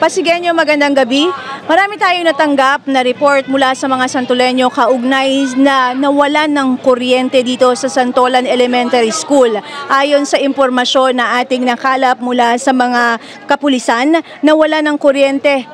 Pasigenyo, magandang gabi. Marami tayong natanggap na report mula sa mga Santoleño kaugnay na nawalan ng kuryente dito sa Santolan Elementary School. Ayon sa impormasyon na ating nakalap mula sa mga kapulisan, nawalan ng kuryente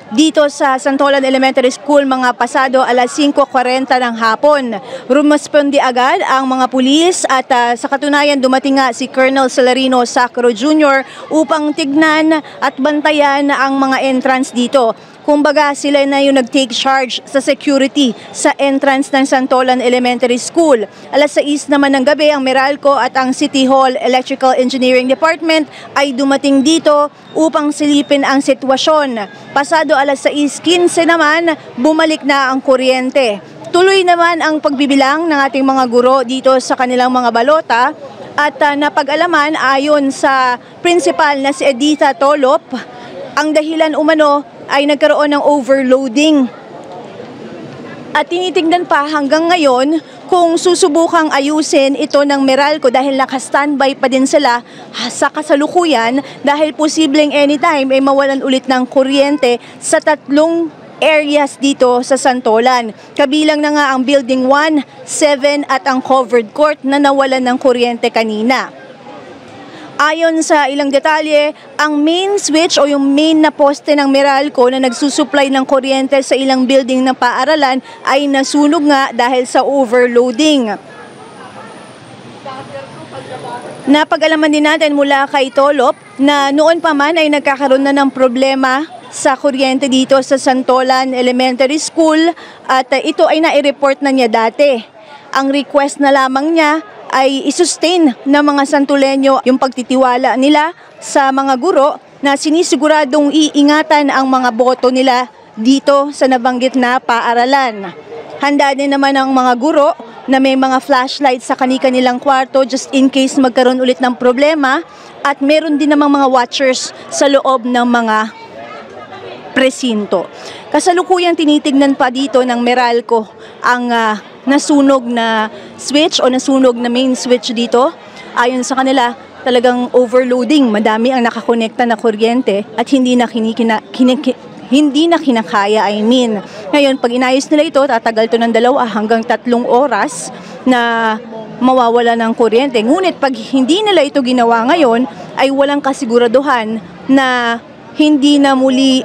dito sa Santolan Elementary School mga pasado alas 5:40 ng hapon. Rumaspondi agad ang mga pulis at sa katunayan dumating nga si Colonel Celerino Sacro Jr. upang tignan at bantayan ang mga entrance dito. Kumbaga sila na yung nag-take charge sa security sa entrance ng Santolan Elementary School. Alas 6 naman ng gabi ang Meralco at ang City Hall Electrical Engineering Department ay dumating dito upang silipin ang sitwasyon. Pasado alas 6:15 naman, bumalik na ang kuryente. Tuloy naman ang pagbibilang ng ating mga guro dito sa kanilang mga balota at napag-alaman ayon sa principal na si Editha Tolop, ang dahilan umano ay nagkaroon ng overloading. At tinitingnan pa hanggang ngayon kung susubukang ayusin ito ng Meralco dahil naka-standby pa din sila sa kasalukuyan dahil posibleng anytime ay mawalan ulit ng kuryente sa 3 areas dito sa Santolan. Kabilang na nga ang Building 1, 7 at ang covered court na nawalan ng kuryente kanina. Ayon sa ilang detalye, ang main switch o yung main na poste ng Meralco na nagsusupply ng kuryente sa ilang building ng paaralan ay nasunog nga dahil sa overloading. Napag-alaman din natin mula kay Tolop na noon pa man ay nagkakaroon na ng problema sa kuryente dito sa Santolan Elementary School at ito ay nai-report na niya dati. Ang request na lamang niya ay isustain ng mga Santoleño yung pagtitiwala nila sa mga guro na sinisiguradong iingatan ang mga boto nila dito sa nabanggit na paaralan. Handa din naman ang mga guro na may mga flashlight sa kani-kanilang kwarto just in case magkaroon ulit ng problema at meron din namang mga watchers sa loob ng mga presinto. Kasalukuyang tinitignan pa dito ng Meralco ang nasunog na switch o nasunog na main switch dito. Ayon sa kanila, talagang overloading. Madami ang nakakonekta na kuryente at hindi na kinakaya. Ngayon, pag inayos nila ito, tatagal to ng 2 hanggang 3 oras na mawawala ng kuryente. Ngunit pag hindi nila ito ginawa ngayon, ay walang kasiguraduhan na hindi na muli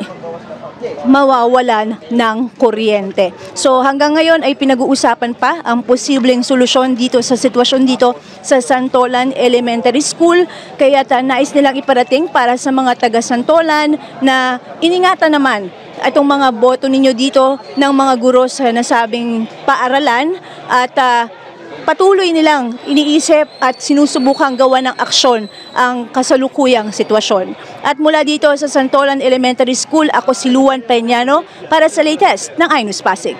mawawalan ng kuryente. So hanggang ngayon ay pinag-uusapan pa ang posibleng solusyon dito sa sitwasyon dito sa Santolan Elementary School. Kaya nais nilang iparating para sa mga taga Santolan na iningatan naman itong mga boto ninyo dito ng mga guro sa nasabing paaralan at patuloy nilang iniisip at sinusubukang gawa ng aksyon ang kasalukuyang sitwasyon. At mula dito sa Santolan Elementary School, ako si Luan Peñano para sa latest ng iNews Pasig.